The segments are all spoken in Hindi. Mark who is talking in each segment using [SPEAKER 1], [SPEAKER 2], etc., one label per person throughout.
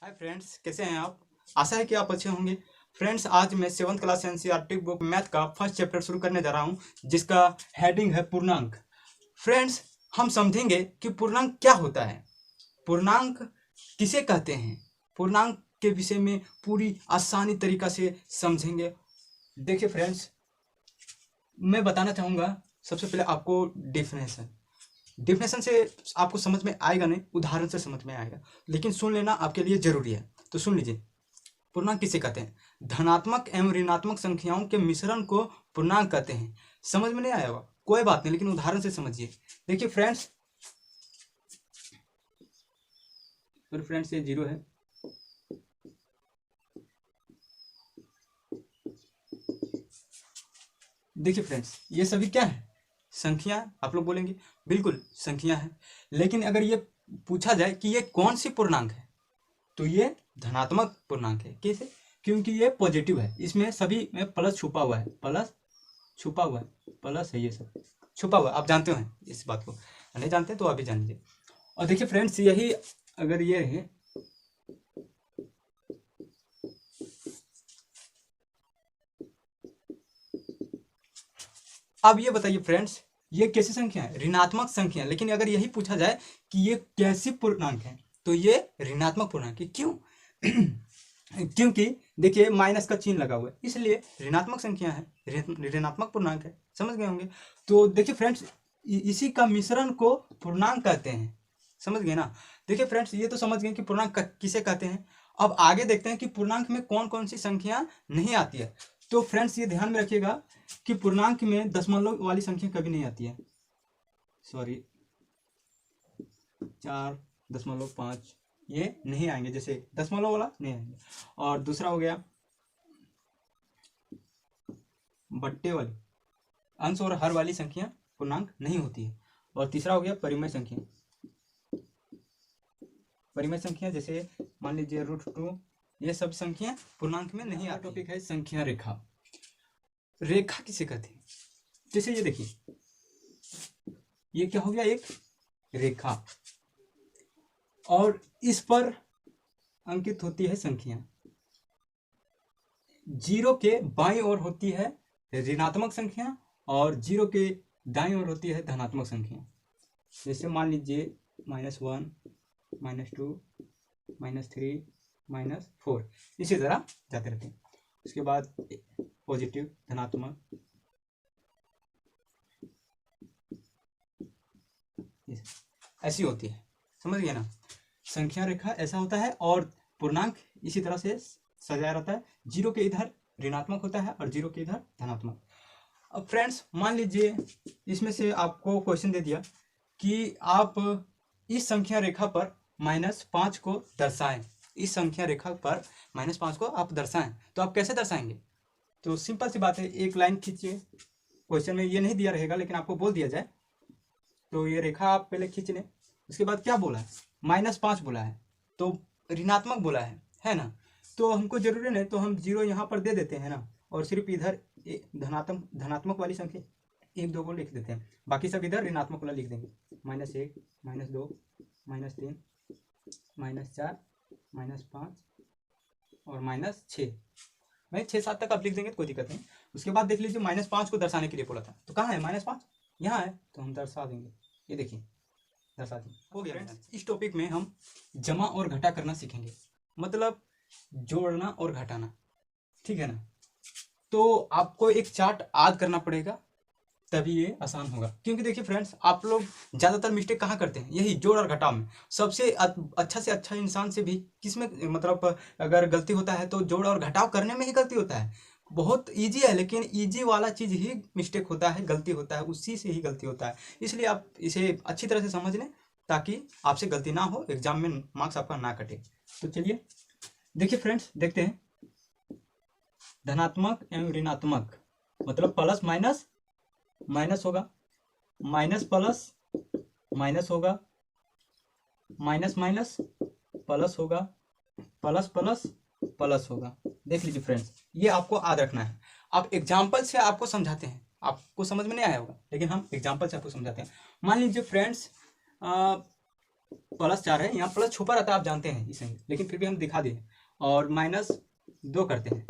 [SPEAKER 1] हाय फ्रेंड्स, कैसे हैं आप। आशा है कि आप अच्छे होंगे। फ्रेंड्स, आज मैं 7th class NCERT book math का फर्स्ट चैप्टर शुरू करने जा रहा हूं, जिसका हेडिंग है पूर्णांक। फ्रेंड्स, हम समझेंगे कि पूर्णांक क्या होता है, पूर्णांक किसे कहते हैं, पूर्णांक के विषय में पूरी आसानी तरीका से समझेंगे। देखिए फ्रेंड्स, मैं बताना चाहूँगा सबसे पहले आपको डिफिनेशन से आपको समझ में आएगा नहीं, उदाहरण से समझ में आएगा, लेकिन सुन लेना आपके लिए जरूरी है। तो सुन लीजिए, पूर्णांक किसे कहते हैं। धनात्मक एवं ऋणात्मक संख्याओं के मिश्रण को पूर्णांक कहते हैं। समझ में नहीं आया होगा, कोई बात नहीं, लेकिन उदाहरण से समझिए। देखिए फ्रेंड्स, ये 0 है। देखिए फ्रेंड्स, ये सभी क्या है, संख्या। आप लोग बोलेंगे बिल्कुल संख्या है, लेकिन अगर ये पूछा जाए कि ये कौन सी पूर्णांक है, तो ये धनात्मक पूर्णांक है। कैसे? क्योंकि ये पॉजिटिव है, इसमें सभी में प्लस छुपा हुआ है, प्लस छुपा हुआ है, प्लस है, ये सब छुपा हुआ है। आप जानते हैं इस बात को, नहीं जानते तो आप भी जान लीजिए। और देखिए फ्रेंड्स, यही अगर ये है, अब ये बताइए फ्रेंड्स, ये कैसी संख्या है, ऋणात्मक संख्या। लेकिन अगर यही पूछा जाए कि ये कैसी पूर्णांक है, तो ये ऋणात्मक पूर्णांक है। क्यों? क्योंकि देखिए माइनस का चिन्ह लगा हुआ है, इसलिए ऋणात्मक संख्या है, ऋणात्मक पूर्णांक है। समझ गए होंगे। तो देखिए फ्रेंड्स, इसी का मिश्रण को पूर्णांक कहते हैं। समझ गए ना। देखिए फ्रेंड्स, ये तो समझ गए कि पूर्णांक किसे कहते हैं। अब आगे देखते हैं कि पूर्णांक में कौन कौन सी संख्या नहीं आती है। तो फ्रेंड्स, ये ध्यान में रखिएगा कि पूर्णांक में दशमलव वाली संख्या कभी नहीं आती है। सॉरी, 4.5 ये नहीं आएंगे, जैसे दशमलव वाला नहीं आएंगे। और दूसरा हो गया बट्टे वाली, अंश और हर वाली संख्या पूर्णांक नहीं होती है। और तीसरा हो गया परिमेय संख्या। परिमेय संख्या जैसे मान लीजिए √2, ये सब संख्या पूर्णांक में नहीं आती। टॉपिक है संख्या रेखा। रेखा किसे कहते हैं? जैसे ये देखिए, ये क्या हो गया, एक रेखा, और इस पर अंकित होती है संख्या। 0 के बाईं ओर होती है ऋणात्मक संख्या, और 0 के दाईं ओर होती है धनात्मक संख्या। जैसे मान लीजिए -1, -2, -3, -4, इसी तरह जाते रहते हैं। उसके बाद पॉजिटिव, धनात्मक, ऐसी होती है। समझ गए ना। संख्या रेखा ऐसा होता है, और पूर्णांक इसी तरह से सजाया रहता है। 0 के इधर ऋणात्मक होता है और 0 के इधर धनात्मक। अब फ्रेंड्स, मान लीजिए इसमें से आपको क्वेश्चन दे दिया कि आप इस संख्या रेखा पर -5 को दर्शाएं। इस संख्या रेखा पर -5 को आप दर्शाएं, तो आप कैसे दर्शाएंगे? तो सिंपल सी बात है, एक लाइन खींचिए। क्वेश्चन में ये नहीं दिया रहेगा, लेकिन आपको बोल दिया जाए तो ये रेखा आप पहले खींच लें। उसके बाद क्या बोला है, -5 बोला है, तो ऋणात्मक बोला है ना। तो हमको जरूरी नहीं, तो हम 0 यहाँ पर दे देते हैं ना, और सिर्फ इधर धनात्मक वाली संख्या 1, 2 को लिख देते हैं, बाकी सब इधर ऋणात्मक वाला लिख देंगे। -1, -2, -3, -4, -5 और -6। भाई 6-7 तक आप लिख देंगे तो कोई दिक्कत नहीं। उसके बाद देख लीजिए, -5 को दर्शाने के लिए बोला था, तो कहाँ है -5? यहाँ है, तो हम दर्शा देंगे। ये देखिए, दर्शा देंगे। हो गया। इस टॉपिक में हम जमा और घटा करना सीखेंगे, मतलब जोड़ना और घटाना, ठीक है ना। तो आपको एक चार्ट याद करना पड़ेगा, तभी ये आसान होगा। क्योंकि देखिए फ्रेंड्स, आप लोग ज़्यादातर मिस्टेक कहाँ करते हैं, यही जोड़ और घटाव में। सबसे अच्छा से अच्छा इंसान से भी किसमें, मतलब अगर गलती होता है तो जोड़ और घटाव करने में ही गलती होता है। बहुत इजी है, लेकिन इजी वाला चीज़ ही मिस्टेक होता है, गलती होता है, उसी से ही गलती होता है। इसलिए आप इसे अच्छी तरह से समझ लें, ताकि आपसे गलती ना हो, एग्जाम में मार्क्स आपका ना कटे। तो चलिए देखिए फ्रेंड्स, देखते हैं। धनात्मक एवं ऋणात्मक मतलब प्लस माइनस माइनस होगा, माइनस प्लस माइनस होगा, माइनस माइनस प्लस होगा, प्लस प्लस प्लस होगा। देख लीजिए फ्रेंड्स, ये आपको याद रखना है। आप एग्जाम्पल से आपको समझाते हैं, आपको समझ में नहीं आया होगा, लेकिन हम एग्जाम्पल से आपको समझाते हैं। मान लीजिए फ्रेंड्स, +4 है, यहाँ प्लस छुपा रहता है, आप जानते हैं इसे, लेकिन फिर भी हम दिखा दें। और -2 करते हैं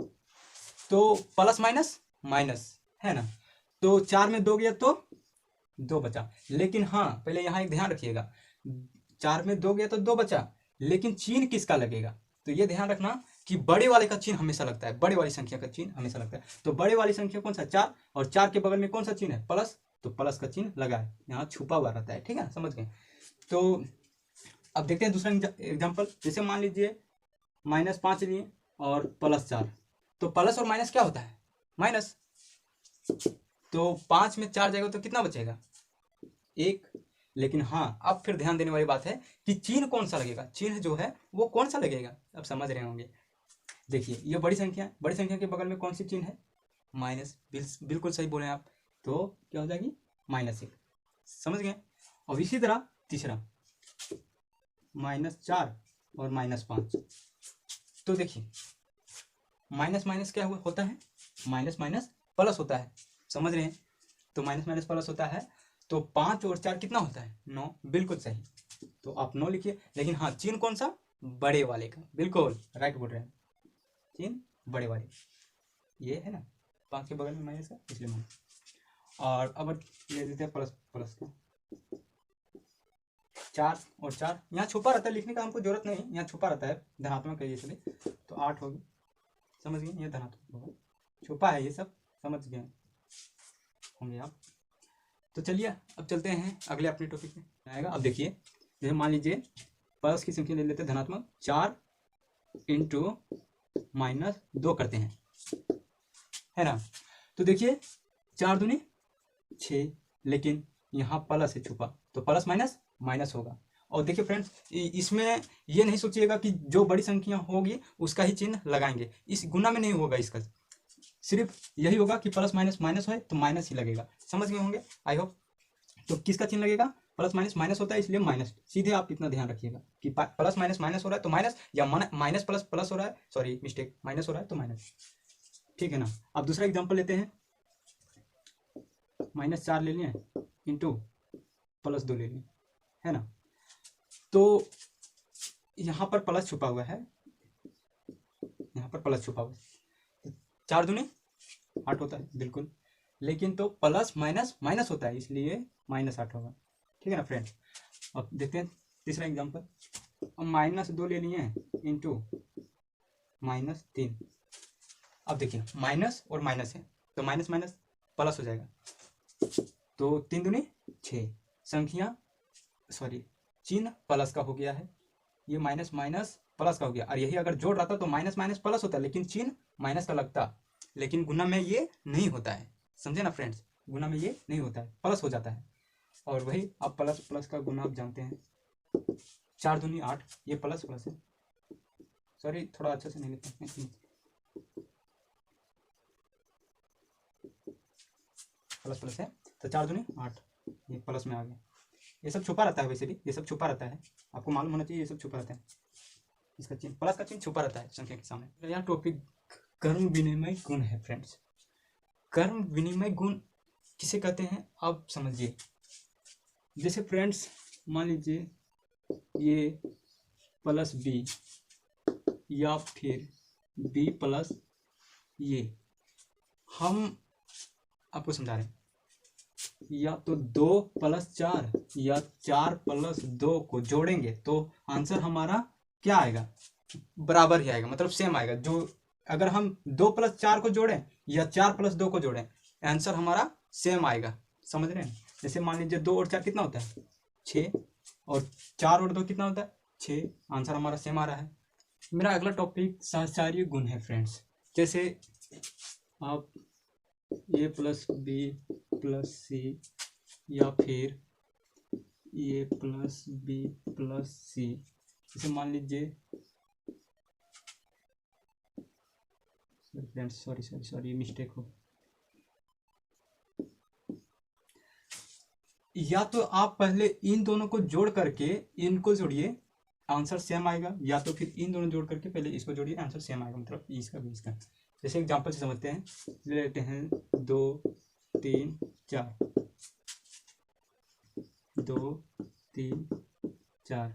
[SPEAKER 1] तो प्लस माइनस माइनस है ना, तो 4 में 2 गया तो 2 बचा। लेकिन हाँ, पहले यहाँ एक ध्यान रखिएगा, 4 में 2 गया तो 2 बचा, लेकिन चिन्ह किसका लगेगा, तो ये ध्यान रखना कि बड़े वाले का चिन्ह हमेशा लगता है, बड़े वाली संख्या का चिन्ह हमेशा लगता है। तो बड़े वाली संख्या कौन सा, 4, और 4 के बगल में कौन सा चिन्ह है, प्लस, तो प्लस का चिन्ह लगा है, यहाँ छुपा हुआ रहता है, ठीक है, समझ गए। तो अब देखते हैं दूसरा एग्जाम्पल। जैसे मान लीजिए -5 लिए और +4, तो प्लस और माइनस क्या होता है, माइनस। तो 5 में 4 जाएगा तो कितना बचेगा, 1। लेकिन हाँ, अब फिर ध्यान देने वाली बात है कि चिन्ह कौन सा लगेगा, चिन्ह जो है वो कौन सा लगेगा, अब समझ रहे होंगे। देखिए ये बड़ी संख्या, बड़ी संख्या के बगल में कौन सी चिन्ह है, माइनस, बिल्कुल सही बोले आप। तो क्या हो जाएगी, -1, समझ गए। और इसी तरह तीसरा -4 और -5, तो देखिए माइनस माइनस क्या होता है, माइनस माइनस प्लस होता है, समझ रहे हैं। तो माइनस माइनस प्लस होता है, तो 5 और 4 कितना होता है, 9, बिल्कुल सही। तो आप 9 लिखिए, लेकिन हाँ चिन्ह कौन सा, बड़े वाले का, बिल्कुल राइट बोल रहे हैं, चिन्ह बड़े वाले, ये है ना, 5 के बगल में माइनस का, इसलिए माइनस। और अब ले देते हैं प्लस, प्लस का 4 और 4 यहाँ छुपा रहता है, लिखने का हमको जरूरत नहीं, यहाँ छुपा रहता है, धनात्मक है ये सभी, तो 8 होगी, समझ गए, ये धनात्मक होगा, छुपा है ये सब, समझ गए होंगे आप। तो चलिए अब चलते हैं अगले अपने टॉपिक में आएगा। अब देखिए, जैसे मान लीजिए प्लस की संख्या ले लेते हैं धनात्मक, 4 × -2 करते हैं, है ना। तो देखिए 4 दूनी 6, लेकिन यहाँ प्लस है छुपा, तो प्लस माइनस माइनस होगा। और देखिए फ्रेंड्स, इसमें ये नहीं सोचिएगा कि जो बड़ी संख्या होगी उसका ही चिन्ह लगाएंगे, इस गुना में नहीं होगा, इसका सिर्फ यही होगा कि प्लस माइनस माइनस है तो माइनस ही लगेगा, समझ गए होंगे आई होप। तो किसका चिन्ह लगेगा, प्लस माइनस माइनस होता है, इसलिए माइनस, सीधे आप इतना ध्यान रखिएगा कि प्लस माइनस माइनस हो रहा है तो माइनस, या माइनस प्लस प्लस हो रहा है, सॉरी मिस्टेक, माइनस हो रहा है तो माइनस, ठीक है ना। अब दूसरा एग्जांपल लेते हैं, -4 ले लिए इंटू +2 ले लिए, है ना। तो यहाँ पर प्लस छुपा हुआ है, यहाँ पर प्लस छुपा हुआ है, 4 दूनी 8 होता है, बिल्कुल, लेकिन तो प्लस माइनस माइनस होता है, इसलिए -8 होगा, ठीक है ना फ्रेंड्स। अब देखते हैं तीसरा एग्जांपल, -2 ले लिए इंटू -3। अब देखिए माइनस और माइनस है, तो माइनस माइनस प्लस हो जाएगा, तो 3 दूनी 6, संख्या सॉरी चिन्ह प्लस का हो गया है, ये माइनस माइनस प्लस का हो गया, और यही अगर जोड़ रहा था तो माइनस माइनस प्लस होता है, लेकिन चिन्ह माइनस का लगता, लेकिन गुना में ये नहीं होता है, समझे ना फ्रेंड्स, गुना में ये नहीं होता है, प्लस हो जाता है। और वही अब प्लस प्लस का गुना आप जानते हैं, 4 दूनी 8, ये प्लस प्लस है, सॉरी थोड़ा अच्छे से नहीं लिख पाते, प्लस प्लस है, तो 4 दूनी 8, ये प्लस में आ गया। ये सब छुपा रहता है, वैसे भी ये सब छुपा रहता है, आपको मालूम होना चाहिए, ये सब छुपा रहता है, इसका चिन्ह प्लस का चिन्ह छुपा रहता है संख्या के सामने। यहाँ टॉपिक कर्म विनिमय गुण है फ्रेंड्स। कर्म विनिमय गुण किसे कहते हैं आप समझिए। जैसे फ्रेंड्स मान लीजिए ये +b या फिर b प्लस ये, हम आपको समझा रहे हैं, या तो 2 + 4 या 4 + 2 को जोड़ेंगे तो आंसर हमारा क्या आएगा, बराबर ही आएगा, मतलब सेम आएगा। जो अगर हम 2 + 4 को जोड़ें या 4 + 2 को जोड़ें, आंसर हमारा सेम आएगा, समझ रहे हैं। जैसे मान लीजिए 2 और 4 कितना होता है 6, और 4 और 2 कितना होता है 6, आंसर हमारा सेम आ रहा है। मेरा अगला टॉपिक सहचार्य गुण है फ्रेंड्स। जैसे आप a + b + c या फिर a + b + c, जैसे मान लीजिए फ्रेंड्स सॉरी मिस्टेक हो, या तो आप पहले इन दोनों को जोड़ करके इनको जोड़िए, आंसर सेम आएगा, या तो फिर इन दोनों जोड़ करके पहले इसको जोड़िए, आंसर सेम आएगा, मतलब इसका भी इसका। जैसे एग्जांपल से समझते हैं, ले लेते हैं 2 3 4, 2 3 4।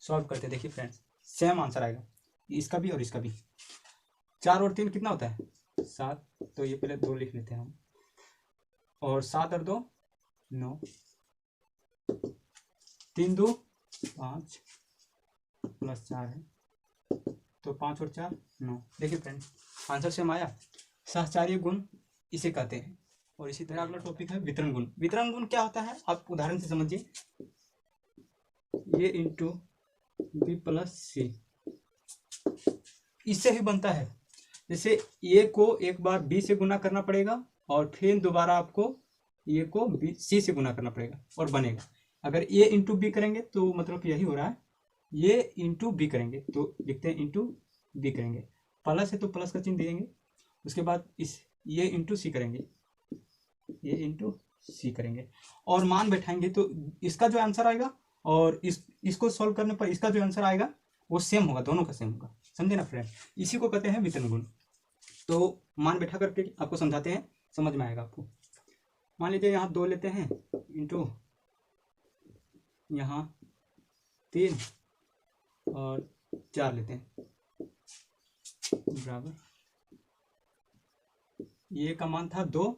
[SPEAKER 1] सॉल्व करते हैं, देखिए फ्रेंड्स सेम आंसर आएगा इसका भी और इसका भी। 4 और 3 कितना होता है 7, तो ये पहले 2 लिख लेते हैं हम, और 7 और 2 9, 3 2 5 प्लस 4 है, तो 5 और 4 9। देखिए फ्रेंड्स आंसर सेम आया। सहचार्य गुण इसे कहते हैं। और इसी तरह अगला टॉपिक है वितरण गुण। वितरण गुण क्या होता है आप उदाहरण से समझिए, ये इंटू बी प्लस सी, इससे ही बनता है। जैसे ए को एक बार बी से गुना करना पड़ेगा और फिर दोबारा आपको ए को बी सी से गुना करना पड़ेगा और बनेगा। अगर ए इंटू बी करेंगे तो मतलब ये ही हो रहा है, ये इंटू बी करेंगे तो लिखते हैं इंटू बी करेंगे, प्लस है तो प्लस का चिन्ह देंगे, उसके बाद इस ये इंटू सी करेंगे, ये इंटू सी करेंगे और मान बैठाएंगे तो इसका जो आंसर आएगा और इसको सॉल्व करने पर इसका जो आंसर आएगा वो सेम होगा, दोनों का सेम होगा। समझे ना फ्रेंड, इसी को कहते हैं वितरण गुण। तो मान बैठा करके आपको समझाते हैं, समझ में आएगा आपको। मान लीजिए यहाँ 2 लेते हैं इंटू यहाँ 3 और 4 लेते हैं बराबर, ए का मान था 2,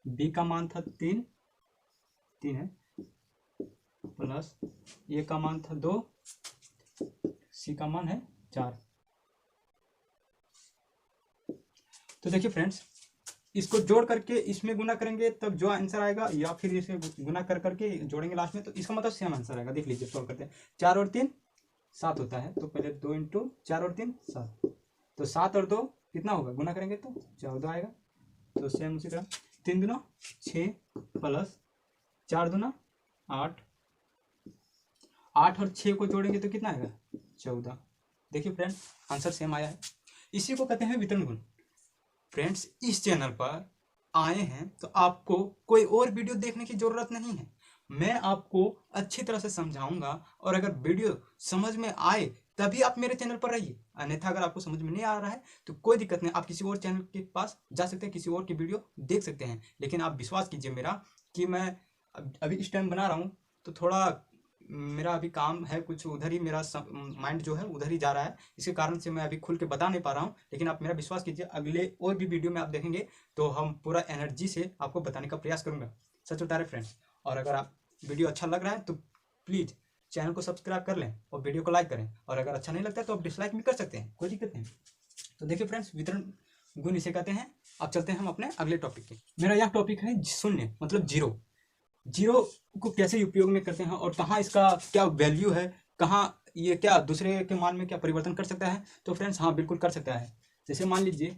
[SPEAKER 1] बी का मान था 3 है, प्लस ए का मान था 2, सी का मान है 4। तो देखिए फ्रेंड्स इसको जोड़ करके इसमें गुना करेंगे तब जो आंसर आएगा, या फिर इसे गुना कर करके जोड़ेंगे लास्ट में तो इसका मतलब सेम आंसर आएगा। देख लीजिए सॉल्व करते हैं। 4 और 3 7 होता है, तो पहले 2 इंटू 4 और 3 7, तो 7 और 2 कितना होगा, गुना करेंगे तो 14 आएगा। तो सेम उसी तरह 3 दूना 6 प्लस 4 दूना 8, 8 और 6 को जोड़ेंगे तो कितना आएगा 14। देखिए फ्रेंड आंसर सेम आया है, इसी को कहते हैं वितरण गुण। फ्रेंड्स इस चैनल पर आए हैं तो आपको कोई और वीडियो देखने की जरूरत नहीं है, मैं आपको अच्छी तरह से समझाऊंगा और अगर वीडियो समझ में आए तभी आप मेरे चैनल पर रहिए, अन्यथा अगर आपको समझ में नहीं आ रहा है तो कोई दिक्कत नहीं, आप किसी और चैनल के पास जा सकते हैं, किसी और की वीडियो देख सकते हैं। लेकिन आप विश्वास कीजिए मेरा कि मैं अभी इस टाइम बना रहा हूँ तो थोड़ा मेरा अभी काम है कुछ, उधर ही मेरा माइंड जो है उधर ही जा रहा है, इसके कारण से मैं अभी खुल के बता नहीं पा रहा हूँ। लेकिन आप मेरा विश्वास कीजिए अगले और भी वीडियो में आप देखेंगे तो हम पूरा एनर्जी से आपको बताने का प्रयास करूंगा, सच बता रहे फ्रेंड्स। और अगर आप वीडियो अच्छा लग रहा है तो प्लीज़ चैनल को सब्सक्राइब कर लें और वीडियो को लाइक करें, और अगर अच्छा नहीं लगता है तो आप डिसलाइक भी कर सकते हैं, कोई दिक्कत नहीं। तो देखिए फ्रेंड्स वितरण गुण इसे कहते हैं। अब चलते हैं हम अपने अगले टॉपिक के। मेरा यह टॉपिक है शून्य मतलब जीरो। जीरो को कैसे उपयोग में करते हैं और कहाँ इसका क्या वैल्यू है, कहाँ ये क्या दूसरे के मान में क्या परिवर्तन कर सकता है। तो फ्रेंड्स हाँ बिल्कुल कर सकता है। जैसे मान लीजिए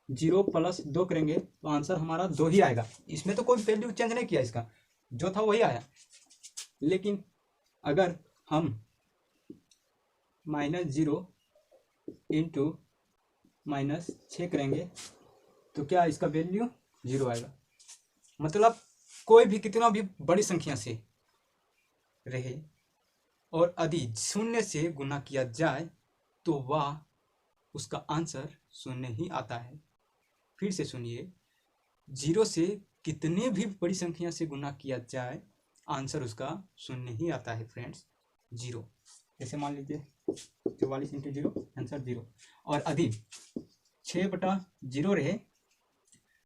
[SPEAKER 1] 0 + 2 करेंगे तो आंसर हमारा 2 ही आएगा, इसमें तो कोई वैल्यू चेंज नहीं किया, इसका जो था वही आया। लेकिन अगर हम -0 × -6 करेंगे तो क्या इसका वैल्यू 0 आएगा। मतलब कोई भी कितना भी बड़ी संख्या से रहे और यदि 0 से गुना किया जाए तो वह उसका आंसर 0 ही आता है। फिर से सुनिए, 0 से कितने भी बड़ी संख्या से गुना किया जाए आंसर उसका 0 ही आता है फ्रेंड्स, 0। जैसे मान लीजिए 44 × 0 आंसर 0, और यदि 6/0 रहे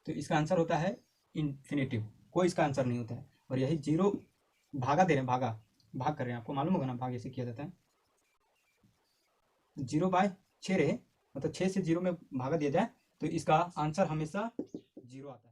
[SPEAKER 1] तो इसका आंसर होता है इन्फिनेटिव, कोई इसका आंसर नहीं होता है। और यही 0 भागा दे रहे हैं, भाग कर रहे हैं, आपको मालूम होगा ना भाग ऐसे किया जाता है। 0/6 रहे मतलब 6 से 0 में भागा दिया जाए तो इसका आंसर हमेशा 0 आता है।